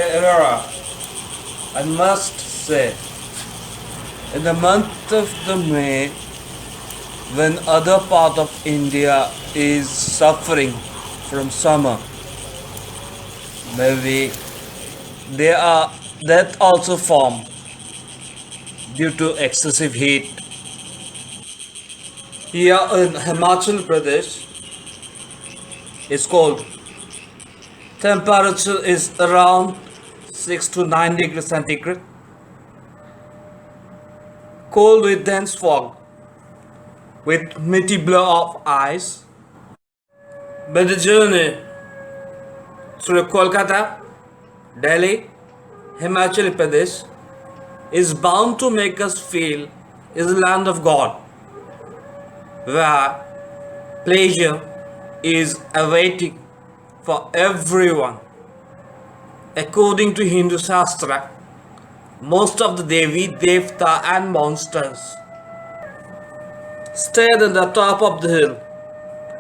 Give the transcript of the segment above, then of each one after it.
era, I must say. In the month of the May, when other part of India is suffering from summer, maybe they are that also form due to excessive heat. Here in Himachal Pradesh, it's cold. Temperature is around 6 to 9 degrees centigrade. Cold with dense fog, with misty blur of ice. But the journey through Kolkata, Delhi, Himachal Pradesh is bound to make us feel is the land of God, where pleasure is awaiting for everyone. According to Hindu Shastra, most of the Devi, Devta and monsters stay at the top of the hill.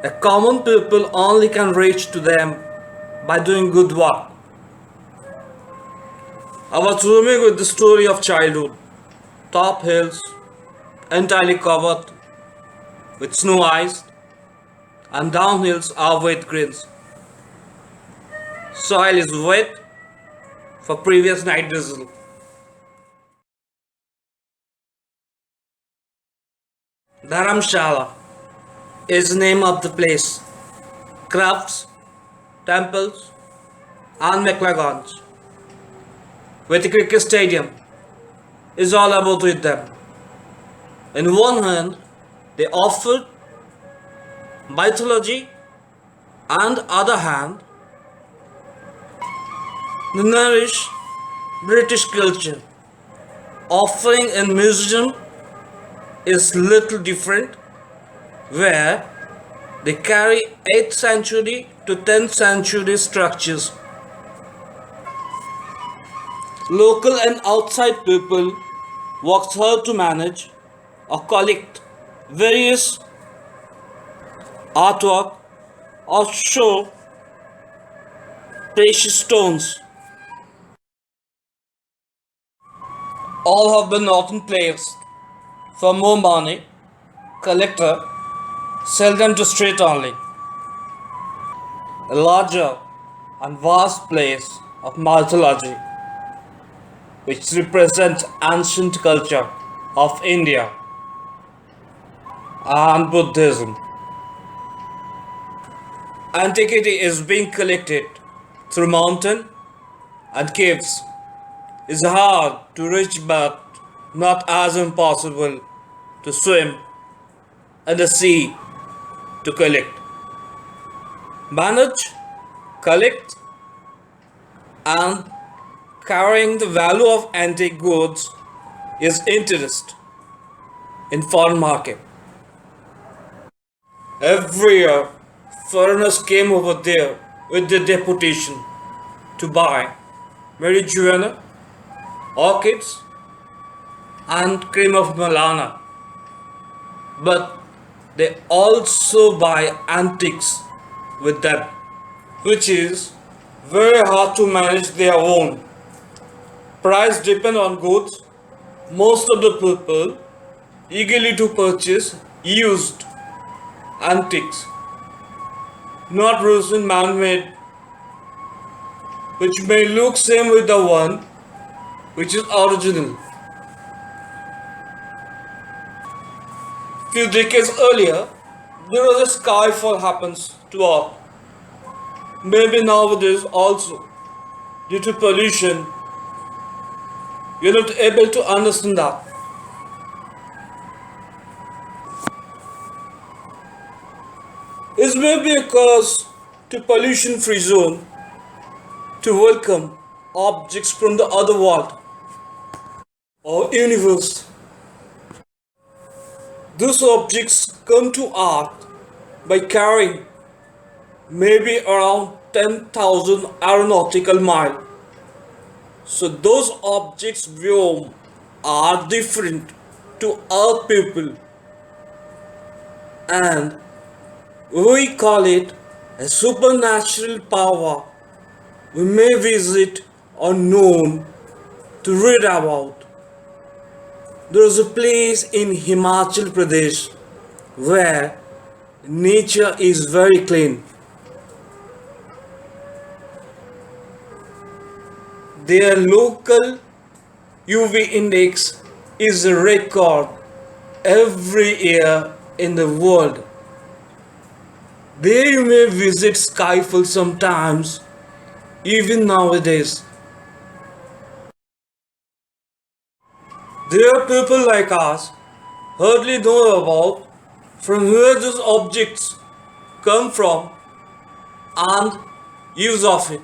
A common people only can reach to them by doing good work. I was roaming with the story of childhood. Top hills, entirely covered with snow ice, and downhills are wet greens. Soil is wet for previous night drizzle. Dharamshala is the name of the place. Crafts, temples, and McLagons with the cricket stadium is all about with them. In one hand, they offer mythology, and other hand, they nourish British culture. Offering in museum is little different, where they carry 8th century to 10th century structures. Local and outside people work hard to manage or collect various artwork or show precious stones. All have been often placed for more money. Collector sell them to street only. A larger and vast place of mythology which represents ancient culture of India and Buddhism. Antiquity is being collected through mountain and caves. It's hard to reach but not as impossible to swim in the sea to collect. Manage, collect and carrying the value of antique goods is interest in foreign market. Every year, foreigners came over there with their deputation to buy marijuana, orchids, and cream of Malana. But they also buy antiques with them, which is very hard to manage their own. Price depend on goods. Most of the people eagerly to purchase used antiques, not recent man-made, which may look same with the one which is original. Few decades earlier, there was a skyfall happens to Earth. Maybe nowadays also, due to pollution, you're not able to understand that. It may be a cause to pollution-free zone to welcome objects from the other world or universe. Those objects come to Earth by carrying maybe around 10,000 aeronautical miles. So those objects view are different to our people, and we call it a supernatural power. We may visit or known to read about. There is a place in Himachal Pradesh where nature is very clean. Their local UV index is a record every year in the world. There you may visit Skyfall sometimes, even nowadays. There are people like us hardly know about from where those objects come from and use of it.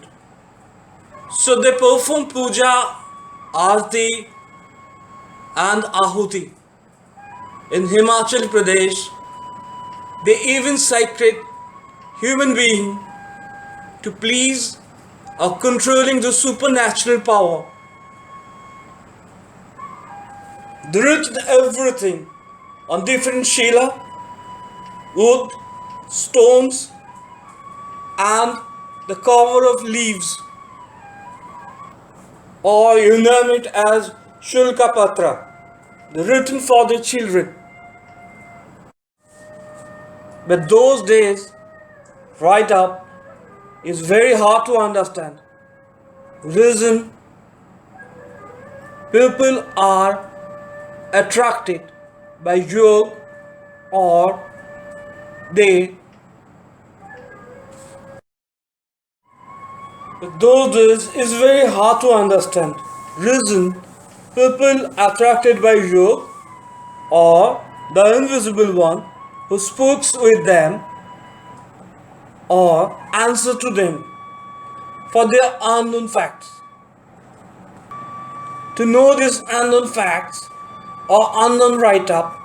So they perform puja, arti and ahuti. In Himachal Pradesh, they even sacred human being to please or controlling the supernatural power. They written everything on different shila, wood, stones, and the cover of leaves, or you name it as Shulka Patra, written for the children. But those days, write up is very hard to understand. Reason people are attracted by yoga or they. But those days is very hard to understand. Reason people attracted by yoga or the invisible one who speaks with them or answer to them for their unknown facts. To know these unknown facts or unknown write up,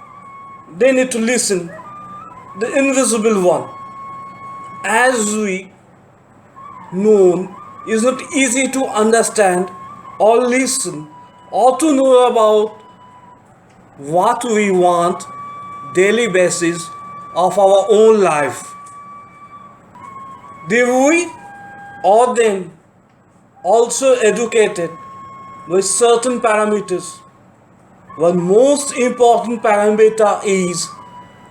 they need to listen the invisible one. As we known is not easy to understand or listen or to know about what we want daily basis of our own life. The we or them also educated with certain parameters. One most important parameter is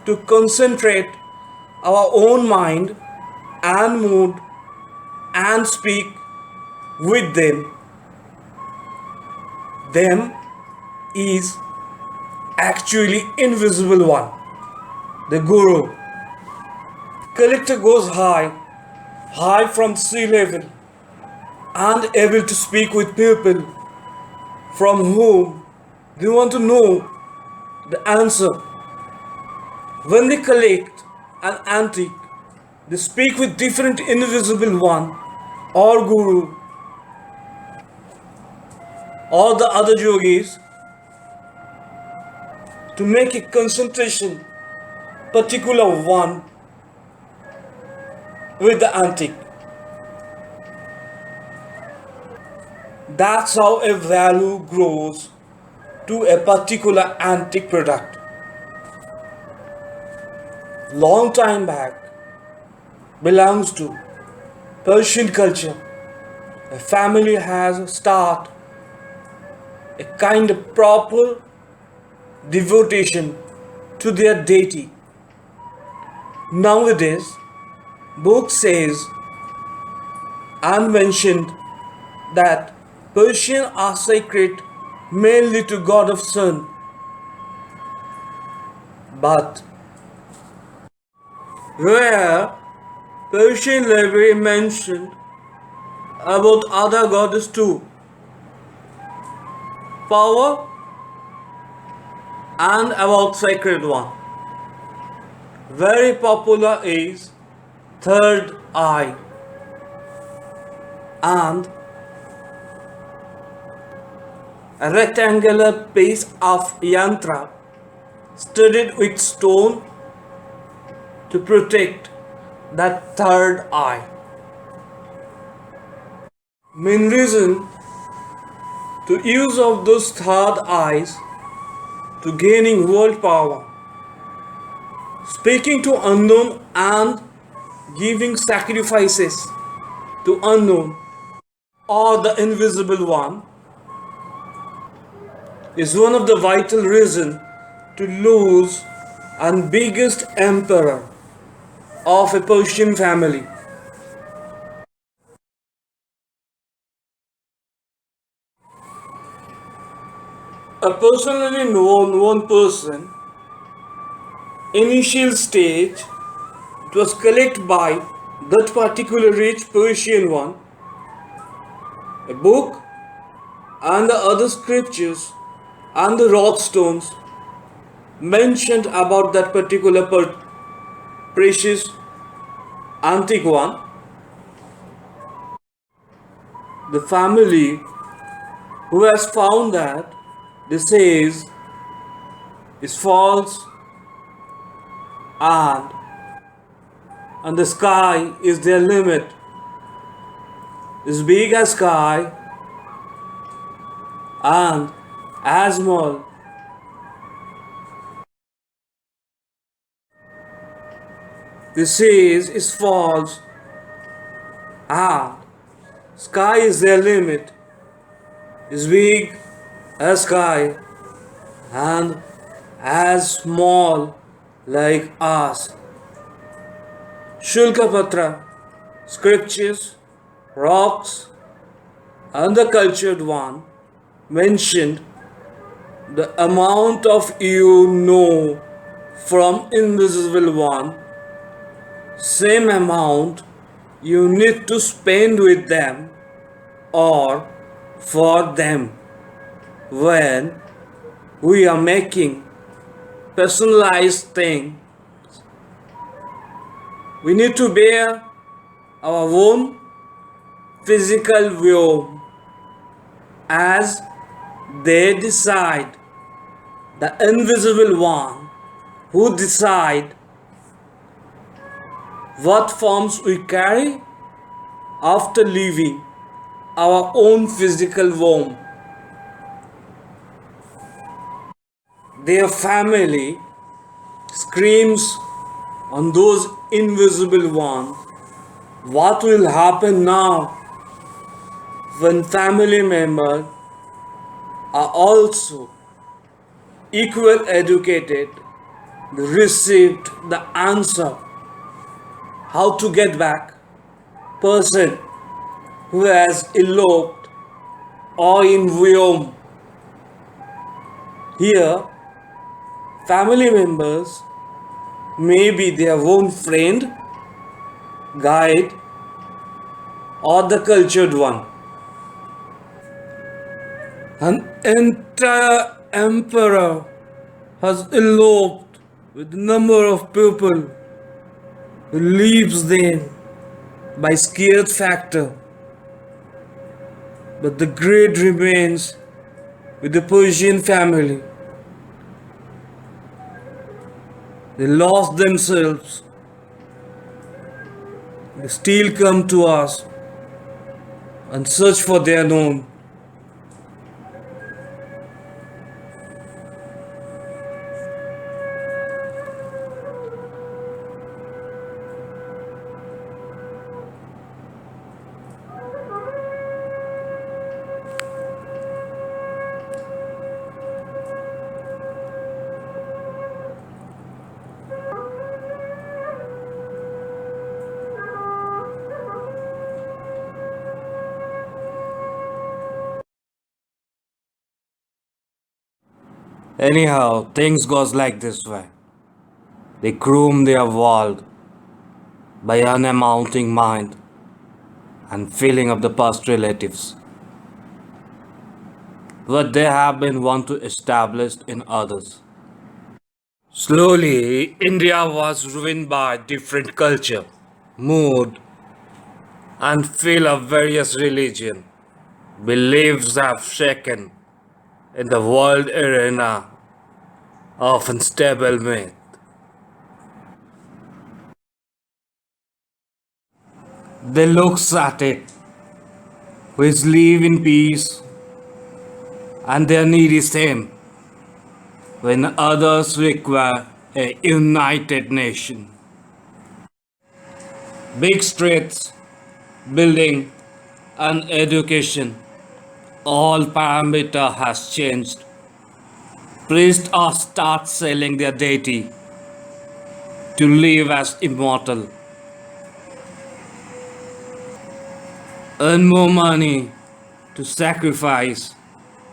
to concentrate our own mind and mood and speak with them. Them is actually invisible one, the guru. Collector goes high from sea level and able to speak with people from whom they want to know the answer. When they collect an antique, they speak with different invisible one or guru or the other yogis to make a concentration particular one with the antique. That's how a value grows to a particular antique product. Long time back belongs to Persian culture. A family has started a kind of proper devotion to their deity. Nowadays, book says and mentioned that Persians are sacred mainly to God of sun. But where Persian library mentioned about other goddess too, power and about sacred one. Very popular is third eye and a rectangular piece of yantra studded with stone to protect that third eye. Main reason to use of those third eyes to gaining world power, speaking to unknown and giving sacrifices to unknown or the invisible one is one of the vital reasons to lose and biggest emperor of a Persian family. A personally known one person, initial stage, it was collected by that particular rich Persian one, a book and the other scriptures and the rock stones mentioned about that particular precious antique one. The family who has found that this is false, and the sky is their limit, is big as sky and as small. This is false, and sky is their limit, is big as sky and as small like us. Shulkapatra, scriptures, rocks, and the cultured one mentioned the amount of you know from invisible one, same amount you need to spend with them or for them when we are making personalized thing. We need to bear our own physical view as they decide, the invisible one who decide what forms we carry after leaving our own physical home. Their family screams on those invisible ones. What will happen now when family members are also equal educated? They received the answer how to get back person who has eloped or in Vyom. Here, family members may be their own friend, guide, or the cultured one. An entire emperor has eloped with a number of people who leaves them by scared factor. But the greed remains with the Persian family. They lost themselves. They still come to us and search for their known. Anyhow, things goes like this way. They groom their world by unamounting mind and feeling of the past relatives. What they have been want to establish in others. Slowly, India was ruined by different culture, mood, and feel of various religion. Beliefs have shaken in the world arena of unstable myth. They look at it, which live in peace, and their need is same, when others require a united nation. Big streets, building, and education, all parameter has changed. Priests are start selling their deity to live as immortal, earn more money to sacrifice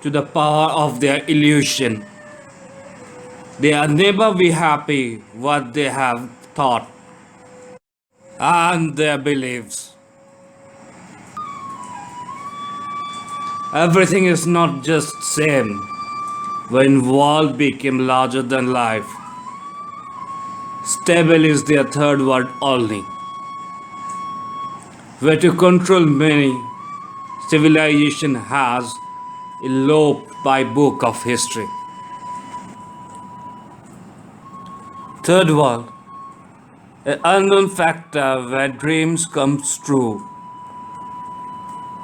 to the power of their illusion. They are never be happy what they have thought and their beliefs. Everything is not just same. When world became larger than life, stable is their third word only. Where to control many, civilization has eloped by book of history. Third world, an unknown factor where dreams comes true.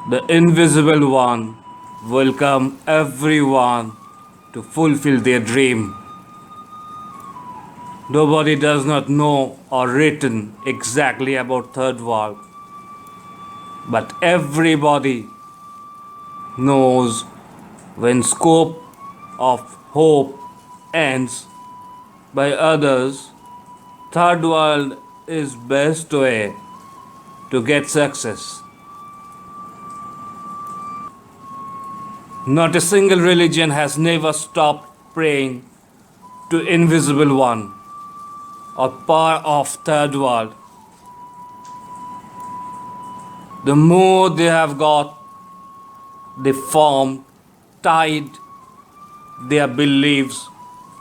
The invisible one welcome everyone to fulfill their dream. Nobody does not know or written exactly about third world, but everybody knows when scope of hope ends by others, third world is best way to get success. Not a single religion has never stopped praying to invisible one or power of third world. The more they have got, they form tied their beliefs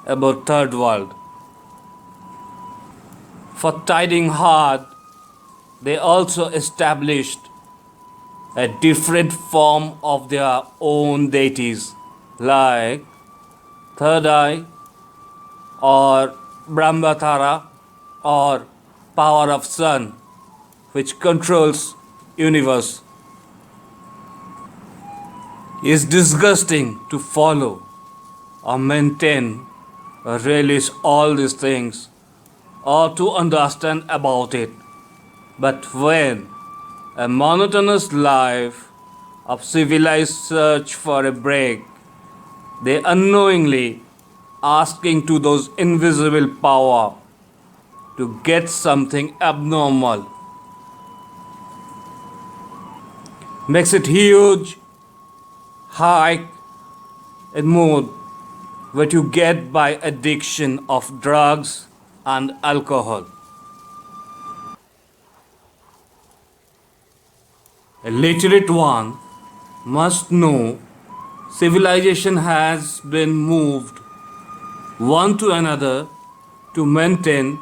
about third world. For tiding hard, they also established a different form of their own deities like third eye or Brahmatara or power of sun which controls universe. Is disgusting to follow or maintain or relish all these things or to understand about it. But when a monotonous life of civilized search for a break, they unknowingly asking to those invisible power to get something abnormal. Makes it huge, high in mood what you get by addiction of drugs and alcohol. A literate one must know civilization has been moved one to another to maintain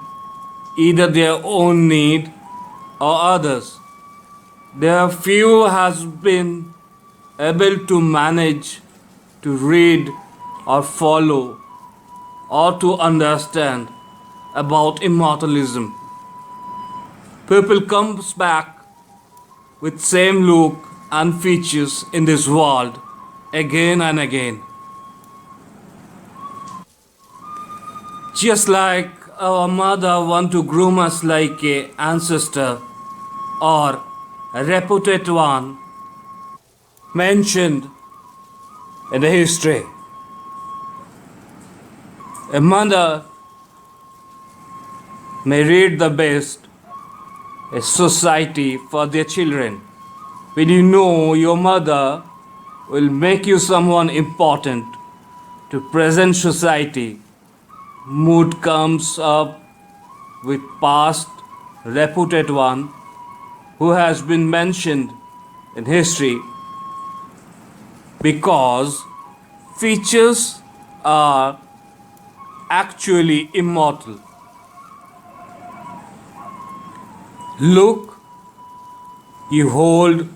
either their own need or others. There few has been able to manage to read or follow or to understand about immortalism. People comes back with same look and features in this world again and again. Just like our mother want to groom us like a ancestor or a reputed one mentioned in the history. A mother may read the best a society for their children. When you know your mother will make you someone important to present society, mood comes up with past reputed one who has been mentioned in history because features are actually immortal. Look you hold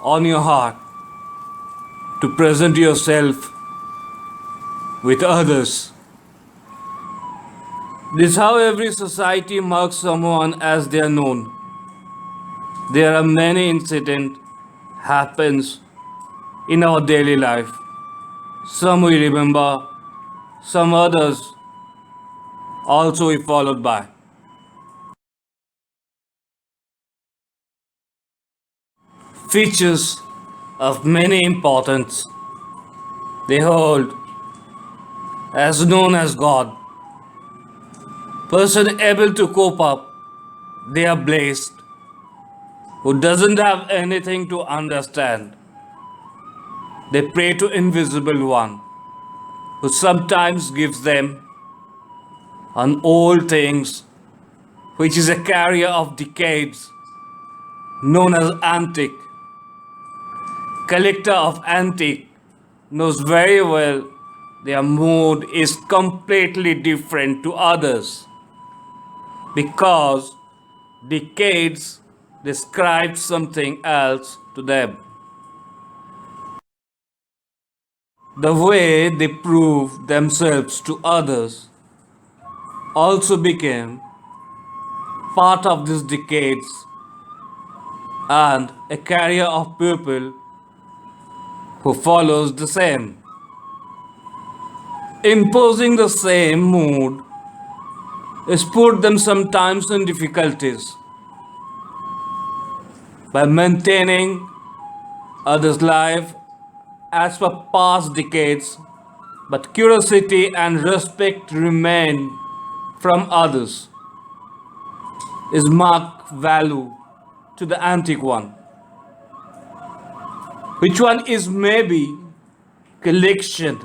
on your heart to present yourself with others. This is how every society marks someone as they are known. There are many incidents happens in our daily life. Some we remember, some others also we followed by. Features of many importance they hold as known as God. Person able to cope up, they are blessed. Who doesn't have anything to understand, they pray to invisible one, who sometimes gives them on old things, which is a carrier of decades, known as antique. Collector of antique knows very well their mood is completely different to others because decades describe something else to them. The way they prove themselves to others also became part of these decades and a carrier of people who follows the same. Imposing the same mood is put them sometimes in difficulties by maintaining others' life as per past decades, but curiosity and respect remain from others is marked value to the antique one, which one is maybe collection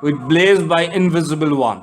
with blazed by invisible one.